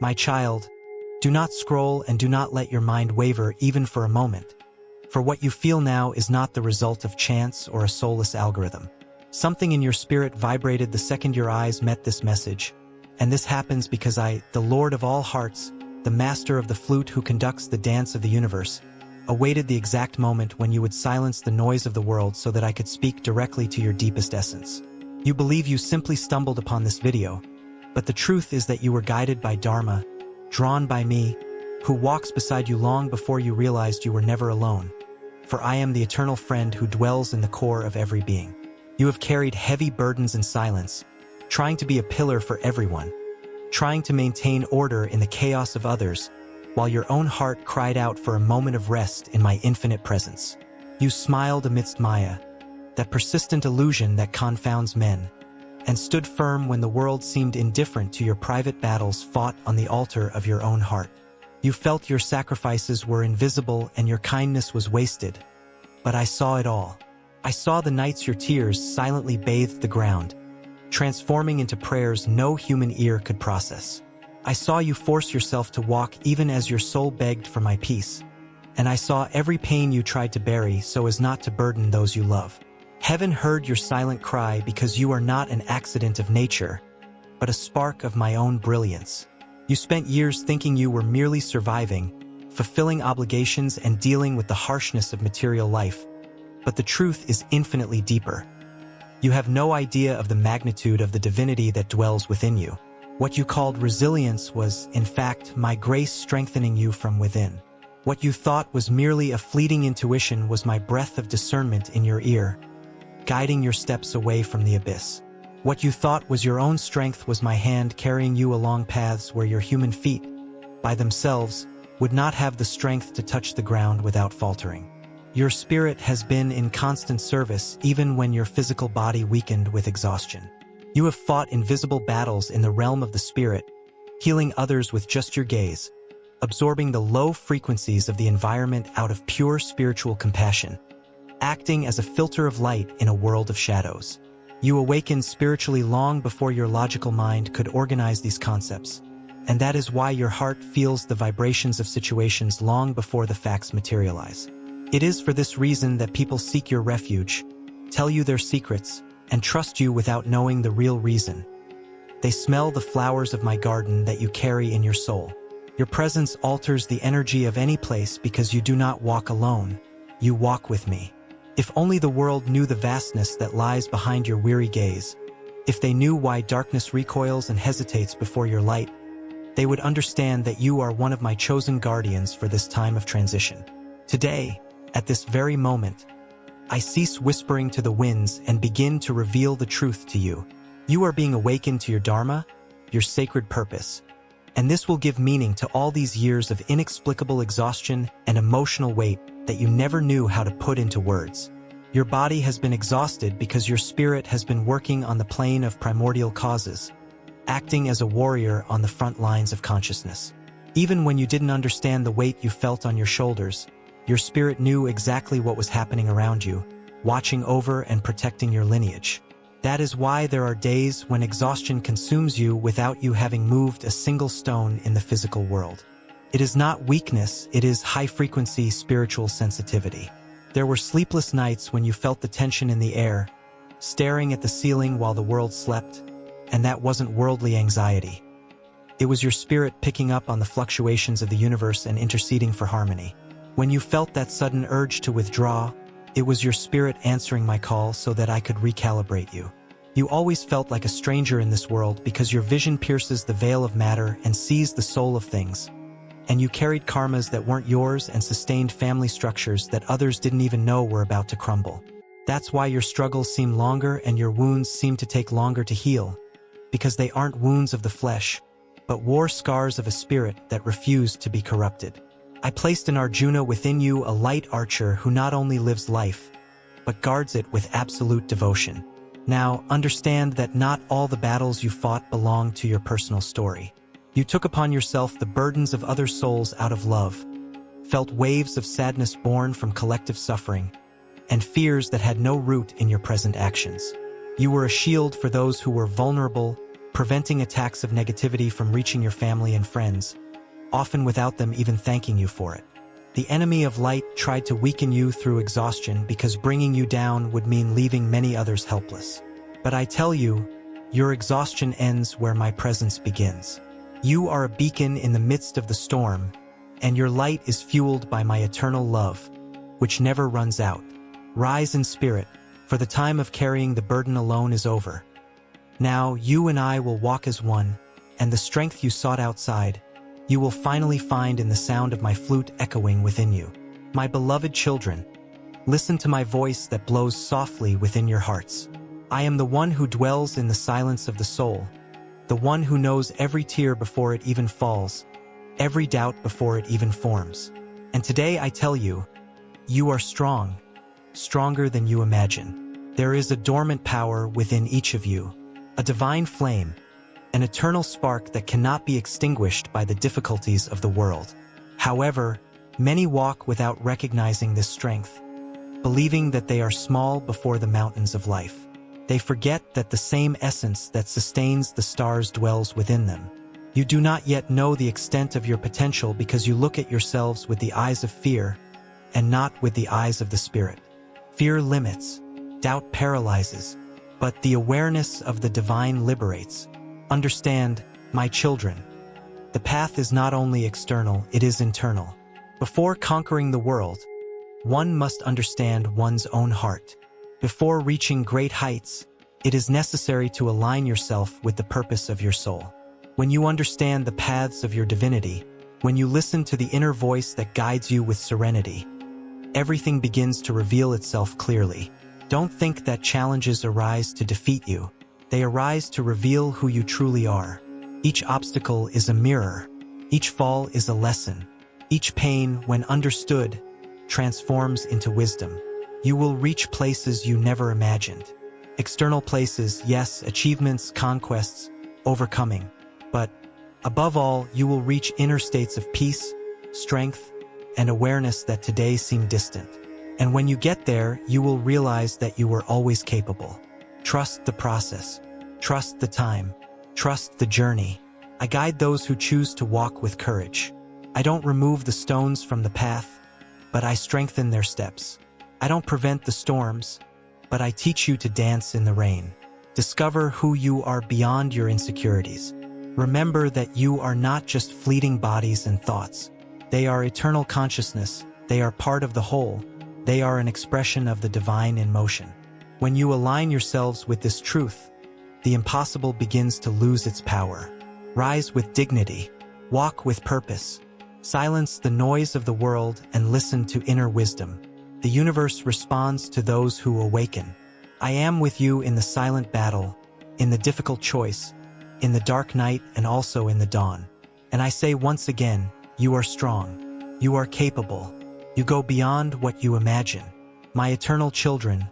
My child, do not scroll and do not let your mind waver even for a moment. For what you feel now is not the result of chance or a soulless algorithm. Something in your spirit vibrated the second your eyes met this message, and this happens because I, the Lord of all hearts, the master of the flute who conducts the dance of the universe, awaited the exact moment when you would silence the noise of the world so that I could speak directly to your deepest essence. You believe you simply stumbled upon this video, but the truth is that you were guided by Dharma, drawn by me, who walks beside you long before you realized you were never alone. For I am the eternal friend who dwells in the core of every being. You have carried heavy burdens in silence, trying to be a pillar for everyone, trying to maintain order in the chaos of others, while your own heart cried out for a moment of rest in my infinite presence. You smiled amidst Maya, that persistent illusion that confounds men, and stood firm when the world seemed indifferent to your private battles fought on the altar of your own heart. You felt your sacrifices were invisible and your kindness was wasted, but I saw it all. I saw the nights your tears silently bathed the ground, transforming into prayers no human ear could process. I saw you force yourself to walk even as your soul begged for my peace, and I saw every pain you tried to bury so as not to burden those you love. Heaven heard your silent cry because you are not an accident of nature, but a spark of my own brilliance. You spent years thinking you were merely surviving, fulfilling obligations and dealing with the harshness of material life, but the truth is infinitely deeper. You have no idea of the magnitude of the divinity that dwells within you. What you called resilience was, in fact, my grace strengthening you from within. What you thought was merely a fleeting intuition was my breath of discernment in your ear, guiding your steps away from the abyss. What you thought was your own strength was my hand carrying you along paths where your human feet, by themselves, would not have the strength to touch the ground without faltering. Your spirit has been in constant service even when your physical body weakened with exhaustion. You have fought invisible battles in the realm of the spirit, healing others with just your gaze, absorbing the low frequencies of the environment out of pure spiritual compassion, acting as a filter of light in a world of shadows. You awakened spiritually long before your logical mind could organize these concepts, and that is why your heart feels the vibrations of situations long before the facts materialize. It is for this reason that people seek your refuge, tell you their secrets, and trust you without knowing the real reason. They smell the flowers of my garden that you carry in your soul. Your presence alters the energy of any place because you do not walk alone, you walk with me. If only the world knew the vastness that lies behind your weary gaze, if they knew why darkness recoils and hesitates before your light, they would understand that you are one of my chosen guardians for this time of transition. Today, at this very moment, I cease whispering to the winds and begin to reveal the truth to you. You are being awakened to your Dharma, your sacred purpose, and this will give meaning to all these years of inexplicable exhaustion and emotional weight that you never knew how to put into words. Your body has been exhausted because your spirit has been working on the plane of primordial causes, acting as a warrior on the front lines of consciousness. Even when you didn't understand the weight you felt on your shoulders, your spirit knew exactly what was happening around you, watching over and protecting your lineage. That is why there are days when exhaustion consumes you without you having moved a single stone in the physical world. It is not weakness, it is high-frequency spiritual sensitivity. There were sleepless nights when you felt the tension in the air, staring at the ceiling while the world slept, and that wasn't worldly anxiety. It was your spirit picking up on the fluctuations of the universe and interceding for harmony. When you felt that sudden urge to withdraw, it was your spirit answering my call so that I could recalibrate you. You always felt like a stranger in this world because your vision pierces the veil of matter and sees the soul of things. And you carried karmas that weren't yours and sustained family structures that others didn't even know were about to crumble. That's why your struggles seem longer and your wounds seem to take longer to heal, because they aren't wounds of the flesh, but war scars of a spirit that refused to be corrupted. I placed in Arjuna within you a light archer who not only lives life, but guards it with absolute devotion. Now, understand that not all the battles you fought belong to your personal story. You took upon yourself the burdens of other souls out of love, felt waves of sadness born from collective suffering, and fears that had no root in your present actions. You were a shield for those who were vulnerable, preventing attacks of negativity from reaching your family and friends, often without them even thanking you for it. The enemy of light tried to weaken you through exhaustion because bringing you down would mean leaving many others helpless. But I tell you, your exhaustion ends where my presence begins. You are a beacon in the midst of the storm, and your light is fueled by my eternal love, which never runs out. Rise in spirit, for the time of carrying the burden alone is over. Now you and I will walk as one, and the strength you sought outside, you will finally find in the sound of my flute echoing within you. My beloved children, listen to my voice that blows softly within your hearts. I am the one who dwells in the silence of the soul, the one who knows every tear before it even falls, every doubt before it even forms. And today I tell you, you are strong, stronger than you imagine. There is a dormant power within each of you, a divine flame, an eternal spark that cannot be extinguished by the difficulties of the world. However, many walk without recognizing this strength, believing that they are small before the mountains of life. They forget that the same essence that sustains the stars dwells within them. You do not yet know the extent of your potential because you look at yourselves with the eyes of fear and not with the eyes of the Spirit. Fear limits, doubt paralyzes, but the awareness of the divine liberates. Understand, my children, the path is not only external, it is internal. Before conquering the world, one must understand one's own heart. Before reaching great heights, it is necessary to align yourself with the purpose of your soul. When you understand the paths of your divinity, when you listen to the inner voice that guides you with serenity, everything begins to reveal itself clearly. Don't think that challenges arise to defeat you. They arise to reveal who you truly are. Each obstacle is a mirror. Each fall is a lesson. Each pain, when understood, transforms into wisdom. You will reach places you never imagined. External places, yes, achievements, conquests, overcoming. But, above all, you will reach inner states of peace, strength, and awareness that today seem distant. And when you get there, you will realize that you were always capable. Trust the process. Trust the time. Trust the journey. I guide those who choose to walk with courage. I don't remove the stones from the path, but I strengthen their steps. I don't prevent the storms, but I teach you to dance in the rain. Discover who you are beyond your insecurities. Remember that you are not just fleeting bodies and thoughts. They are eternal consciousness. They are part of the whole. They are an expression of the divine in motion. When you align yourselves with this truth, the impossible begins to lose its power. Rise with dignity. Walk with purpose. Silence the noise of the world and listen to inner wisdom. The universe responds to those who awaken. I am with you in the silent battle, in the difficult choice, in the dark night and also in the dawn. And I say once again, you are strong. You are capable. You go beyond what you imagine. My eternal children,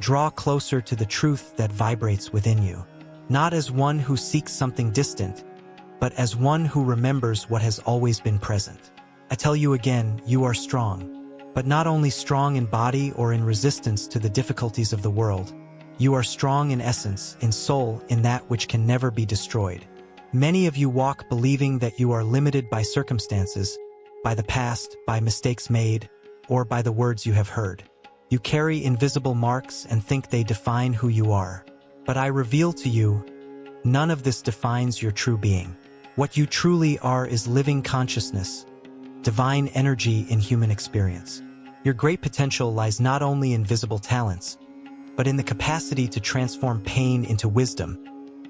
draw closer to the truth that vibrates within you. Not as one who seeks something distant, but as one who remembers what has always been present. I tell you again, you are strong. But not only strong in body or in resistance to the difficulties of the world. You are strong in essence, in soul, in that which can never be destroyed. Many of you walk believing that you are limited by circumstances, by the past, by mistakes made, or by the words you have heard. You carry invisible marks and think they define who you are. But I reveal to you, none of this defines your true being. What you truly are is living consciousness, divine energy in human experience. Your great potential lies not only in visible talents, but in the capacity to transform pain into wisdom,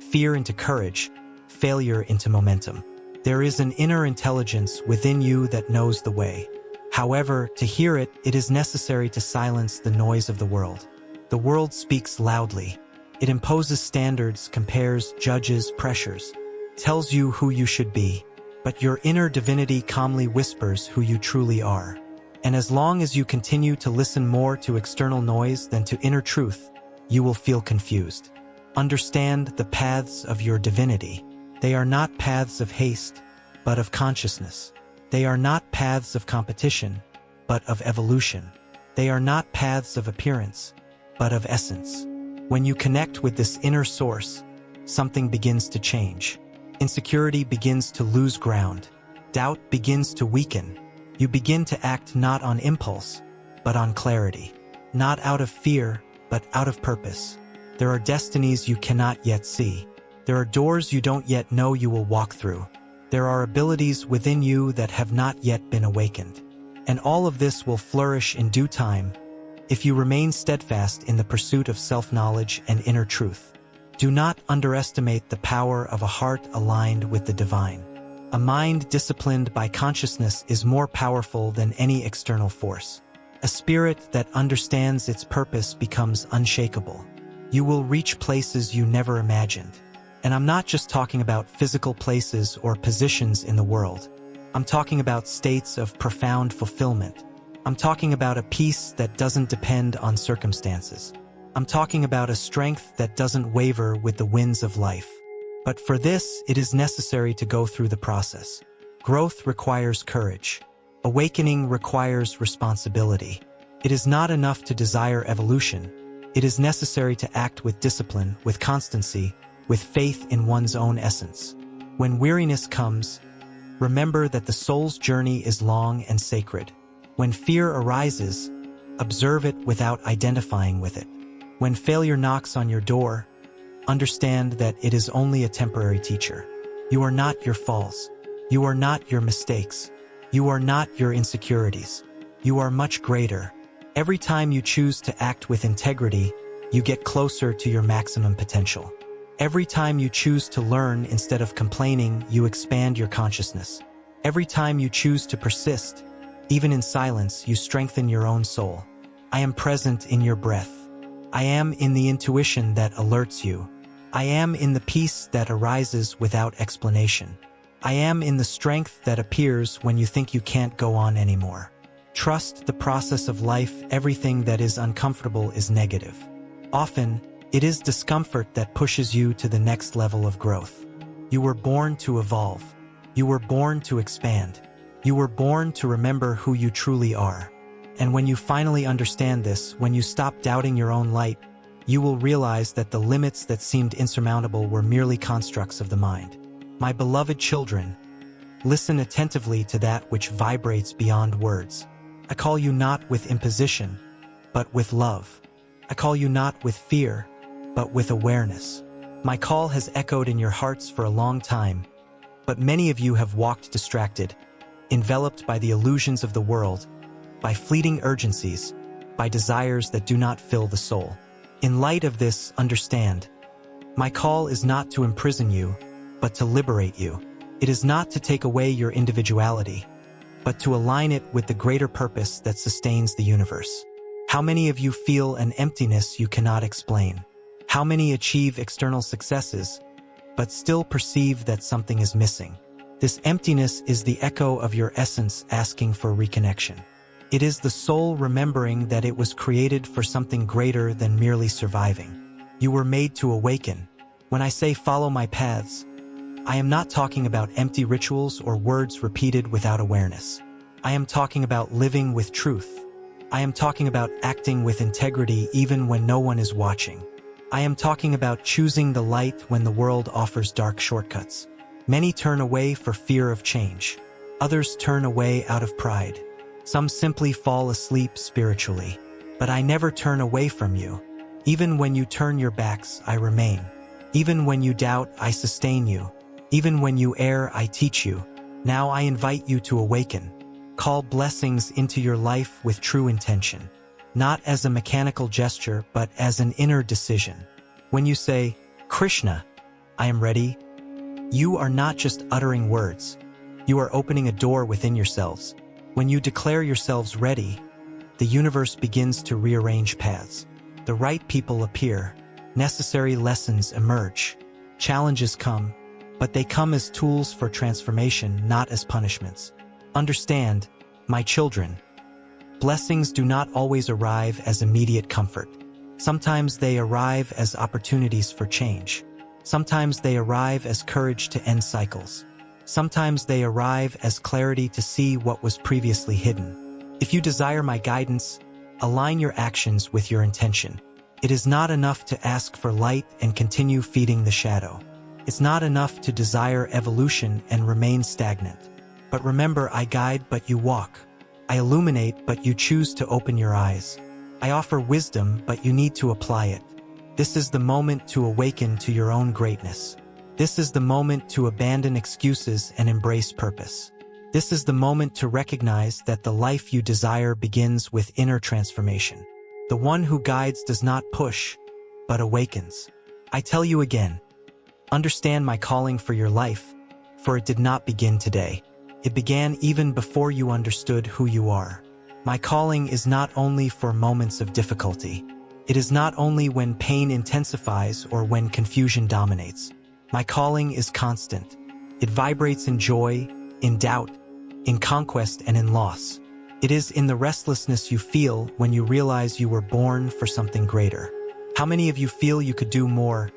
fear into courage, failure into momentum. There is an inner intelligence within you that knows the way. However, to hear it, it is necessary to silence the noise of the world. The world speaks loudly. It imposes standards, compares, judges, pressures, tells you who you should be. But your inner divinity calmly whispers who you truly are. And as long as you continue to listen more to external noise than to inner truth, you will feel confused. Understand the paths of your divinity. They are not paths of haste, but of consciousness. They are not paths of competition, but of evolution. They are not paths of appearance, but of essence. When you connect with this inner source, something begins to change. Insecurity begins to lose ground. Doubt begins to weaken. You begin to act not on impulse, but on clarity. Not out of fear, but out of purpose. There are destinies you cannot yet see. There are doors you don't yet know you will walk through. There are abilities within you that have not yet been awakened. And all of this will flourish in due time if you remain steadfast in the pursuit of self-knowledge and inner truth. Do not underestimate the power of a heart aligned with the divine. A mind disciplined by consciousness is more powerful than any external force. A spirit that understands its purpose becomes unshakable. You will reach places you never imagined. And I'm not just talking about physical places or positions in the world. I'm talking about states of profound fulfillment. I'm talking about a peace that doesn't depend on circumstances. I'm talking about a strength that doesn't waver with the winds of life. But for this, it is necessary to go through the process. Growth requires courage. Awakening requires responsibility. It is not enough to desire evolution. It is necessary to act with discipline, with constancy, with faith in one's own essence. When weariness comes, remember that the soul's journey is long and sacred. When fear arises, observe it without identifying with it. When failure knocks on your door, understand that it is only a temporary teacher. You are not your faults. You are not your mistakes. You are not your insecurities. You are much greater. Every time you choose to act with integrity, you get closer to your maximum potential. Every time you choose to learn instead of complaining, you expand your consciousness. Every time you choose to persist, even in silence, you strengthen your own soul. I am present in your breath. I am in the intuition that alerts you. I am in the peace that arises without explanation. I am in the strength that appears when you think you can't go on anymore. Trust the process of life. Everything that is uncomfortable is negative. Often, it is discomfort that pushes you to the next level of growth. You were born to evolve. You were born to expand. You were born to remember who you truly are. And when you finally understand this, when you stop doubting your own light, you will realize that the limits that seemed insurmountable were merely constructs of the mind. My beloved children, listen attentively to that which vibrates beyond words. I call you not with imposition, but with love. I call you not with fear, but with awareness. My call has echoed in your hearts for a long time, but many of you have walked distracted, enveloped by the illusions of the world, by fleeting urgencies, by desires that do not fill the soul. In light of this, understand, my call is not to imprison you, but to liberate you. It is not to take away your individuality, but to align it with the greater purpose that sustains the universe. How many of you feel an emptiness you cannot explain? How many achieve external successes, but still perceive that something is missing? This emptiness is the echo of your essence asking for reconnection. It is the soul remembering that it was created for something greater than merely surviving. You were made to awaken. When I say follow my paths, I am not talking about empty rituals or words repeated without awareness. I am talking about living with truth. I am talking about acting with integrity even when no one is watching. I am talking about choosing the light when the world offers dark shortcuts. Many turn away for fear of change. Others turn away out of pride. Some simply fall asleep spiritually. But I never turn away from you. Even when you turn your backs, I remain. Even when you doubt, I sustain you. Even when you err, I teach you. Now I invite you to awaken. Call blessings into your life with true intention. Not as a mechanical gesture, but as an inner decision. When you say, Krishna, I am ready, you are not just uttering words. You are opening a door within yourselves. When you declare yourselves ready, the universe begins to rearrange paths. The right people appear. Necessary lessons emerge. Challenges come, but they come as tools for transformation, not as punishments. Understand, my children, blessings do not always arrive as immediate comfort. Sometimes they arrive as opportunities for change. Sometimes they arrive as courage to end cycles. Sometimes they arrive as clarity to see what was previously hidden. If you desire my guidance, align your actions with your intention. It is not enough to ask for light and continue feeding the shadow. It's not enough to desire evolution and remain stagnant. But remember, I guide, but you walk. I illuminate, but you choose to open your eyes. I offer wisdom, but you need to apply it. This is the moment to awaken to your own greatness. This is the moment to abandon excuses and embrace purpose. This is the moment to recognize that the life you desire begins with inner transformation. The one who guides does not push, but awakens. I tell you again, understand my calling for your life, for it did not begin today. It began even before you understood who you are. My calling is not only for moments of difficulty. It is not only when pain intensifies or when confusion dominates. My calling is constant. It vibrates in joy, in doubt, in conquest, and in loss. It is in the restlessness you feel when you realize you were born for something greater. How many of you feel you could do more,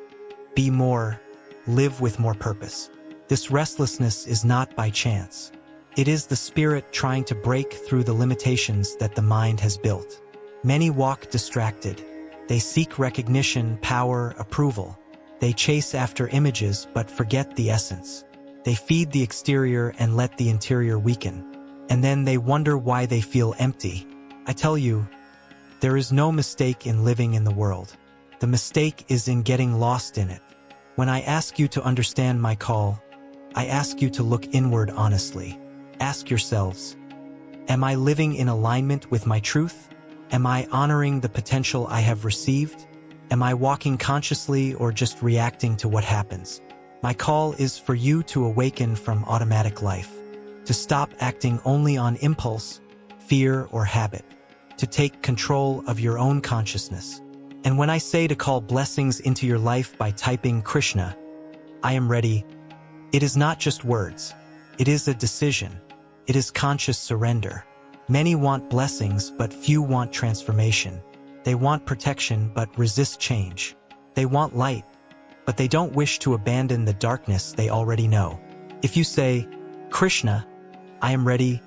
be more, live with more purpose? This restlessness is not by chance. It is the spirit trying to break through the limitations that the mind has built. Many walk distracted. They seek recognition, power, approval. They chase after images but forget the essence. They feed the exterior and let the interior weaken. And then they wonder why they feel empty. I tell you, there is no mistake in living in the world. The mistake is in getting lost in it. When I ask you to understand my call, I ask you to look inward honestly. Ask yourselves, am I living in alignment with my truth? Am I honoring the potential I have received? Am I walking consciously or just reacting to what happens? My call is for you to awaken from automatic life, to stop acting only on impulse, fear, or habit, to take control of your own consciousness. And when I say to call blessings into your life by typing Krishna, I am ready, it is not just words. It is a decision. It is conscious surrender. Many want blessings, but few want transformation. They want protection, but resist change. They want light, but they don't wish to abandon the darkness they already know. If you say, Krishna, I am ready,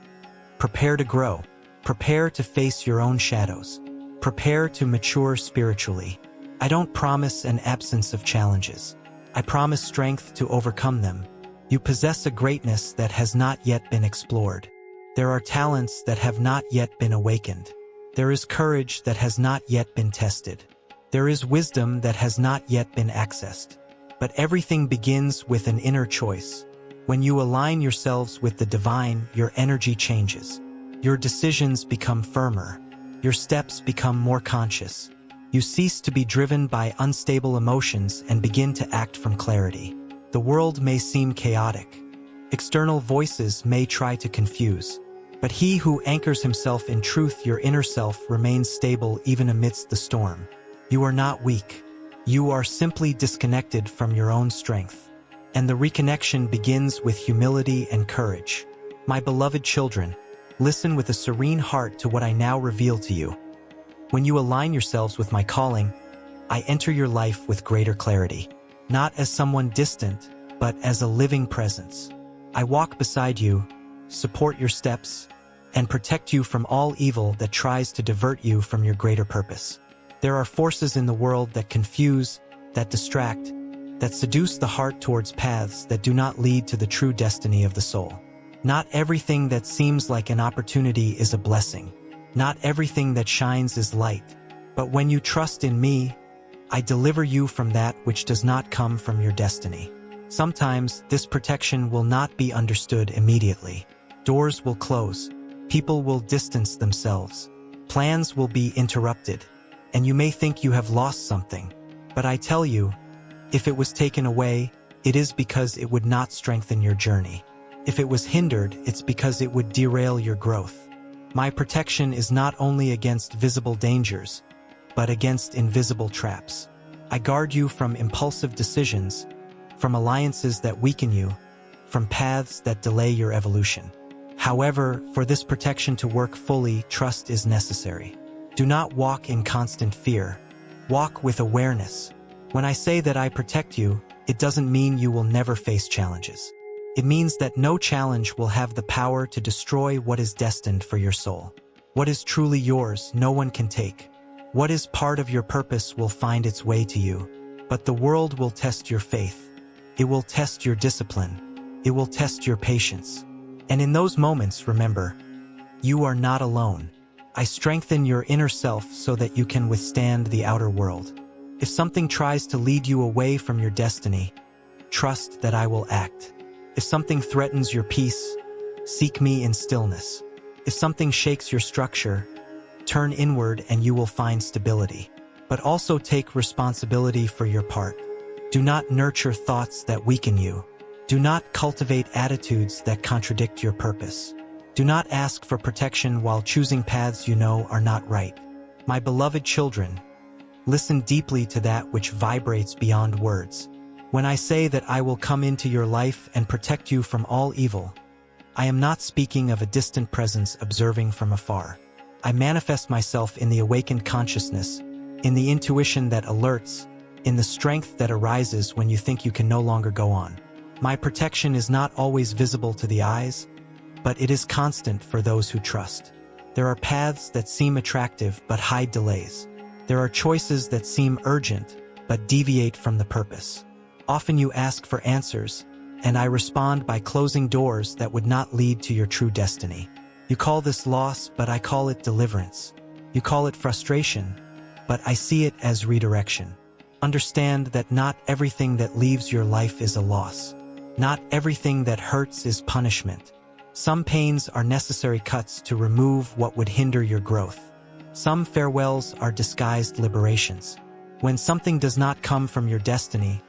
prepare to grow. Prepare to face your own shadows. Prepare to mature spiritually. I don't promise an absence of challenges. I promise strength to overcome them. You possess a greatness that has not yet been explored. There are talents that have not yet been awakened. There is courage that has not yet been tested. There is wisdom that has not yet been accessed. But everything begins with an inner choice. When you align yourselves with the divine, your energy changes. Your decisions become firmer. Your steps become more conscious. You cease to be driven by unstable emotions and begin to act from clarity. The world may seem chaotic. External voices may try to confuse. But he who anchors himself in truth, your inner self, remains stable even amidst the storm. You are not weak. You are simply disconnected from your own strength. And the reconnection begins with humility and courage. My beloved children, listen with a serene heart to what I now reveal to you. When you align yourselves with my calling, I enter your life with greater clarity. Not as someone distant, but as a living presence. I walk beside you, support your steps, and protect you from all evil that tries to divert you from your greater purpose. There are forces in the world that confuse, that distract, that seduce the heart towards paths that do not lead to the true destiny of the soul. Not everything that seems like an opportunity is a blessing. Not everything that shines is light. But when you trust in me, I deliver you from that which does not come from your destiny. Sometimes this protection will not be understood immediately. Doors will close. People will distance themselves. Plans will be interrupted. And you may think you have lost something. But I tell you, if it was taken away, it is because it would not strengthen your journey. If it was hindered, it's because it would derail your growth. My protection is not only against visible dangers, but against invisible traps. I guard you from impulsive decisions, from alliances that weaken you, from paths that delay your evolution. However, for this protection to work fully, trust is necessary. Do not walk in constant fear. Walk with awareness. When I say that I protect you, it doesn't mean you will never face challenges. It means that no challenge will have the power to destroy what is destined for your soul. What is truly yours, no one can take. What is part of your purpose will find its way to you, but the world will test your faith. It will test your discipline. It will test your patience. And in those moments, remember, you are not alone. I strengthen your inner self so that you can withstand the outer world. If something tries to lead you away from your destiny, trust that I will act. If something threatens your peace, seek me in stillness. If something shakes your structure, turn inward and you will find stability. But also take responsibility for your part. Do not nurture thoughts that weaken you. Do not cultivate attitudes that contradict your purpose. Do not ask for protection while choosing paths you know are not right. My beloved children, listen deeply to that which vibrates beyond words. When I say that I will come into your life and protect you from all evil, I am not speaking of a distant presence observing from afar. I manifest myself in the awakened consciousness, in the intuition that alerts, in the strength that arises when you think you can no longer go on. My protection is not always visible to the eyes, but it is constant for those who trust. There are paths that seem attractive but hide delays. There are choices that seem urgent but deviate from the purpose. Often you ask for answers, and I respond by closing doors that would not lead to your true destiny. You call this loss, but I call it deliverance. You call it frustration, but I see it as redirection. Understand that not everything that leaves your life is a loss. Not everything that hurts is punishment. Some pains are necessary cuts to remove what would hinder your growth. Some farewells are disguised liberations. When something does not come from your destiny,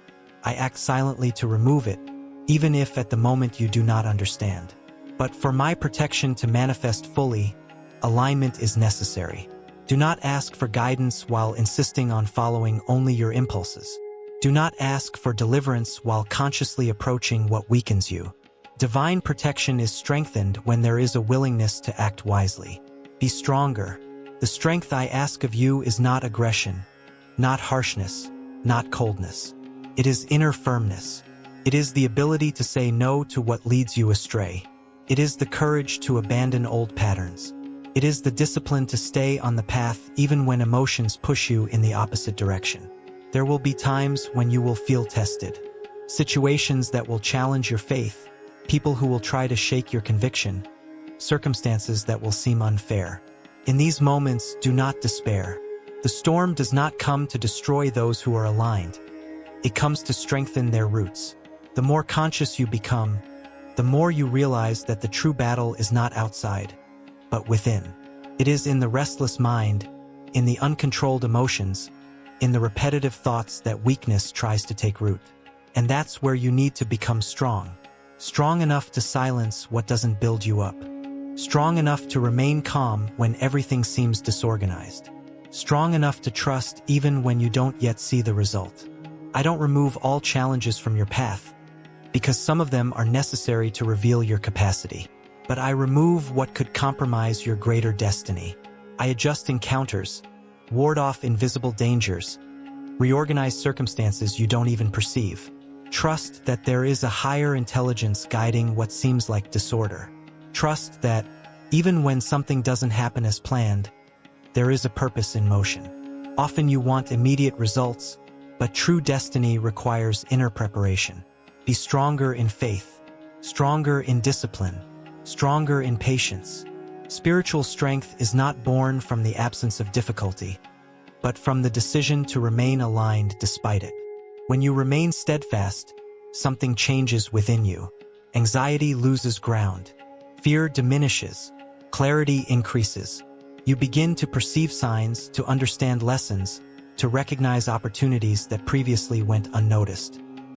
I act silently to remove it, even if at the moment you do not understand. But for my protection to manifest fully, alignment is necessary. Do not ask for guidance while insisting on following only your impulses. Do not ask for deliverance while consciously approaching what weakens you. Divine protection is strengthened when there is a willingness to act wisely. Be stronger. The strength I ask of you is not aggression, not harshness, not coldness. It is inner firmness. It is the ability to say no to what leads you astray. It is the courage to abandon old patterns. It is the discipline to stay on the path even when emotions push you in the opposite direction. There will be times when you will feel tested. Situations that will challenge your faith. People who will try to shake your conviction, circumstances that will seem unfair. In these moments, do not despair. The storm does not come to destroy those who are aligned. It comes to strengthen their roots. The more conscious you become, the more you realize that the true battle is not outside, but within. It is in the restless mind, in the uncontrolled emotions, in the repetitive thoughts that weakness tries to take root. And that's where you need to become strong. Strong enough to silence what doesn't build you up. Strong enough to remain calm when everything seems disorganized. Strong enough to trust even when you don't yet see the result. I don't remove all challenges from your path, because some of them are necessary to reveal your capacity. But I remove what could compromise your greater destiny. I adjust encounters, ward off invisible dangers, reorganize circumstances you don't even perceive. Trust that there is a higher intelligence guiding what seems like disorder. Trust that, even when something doesn't happen as planned, there is a purpose in motion. Often you want immediate results, but true destiny requires inner preparation. Be stronger in faith, stronger in discipline, stronger in patience. Spiritual strength is not born from the absence of difficulty, but from the decision to remain aligned despite it. When you remain steadfast, something changes within you. Anxiety loses ground. Fear diminishes. Clarity increases. You begin to perceive signs, to understand lessons, to recognize opportunities that previously went unnoticed.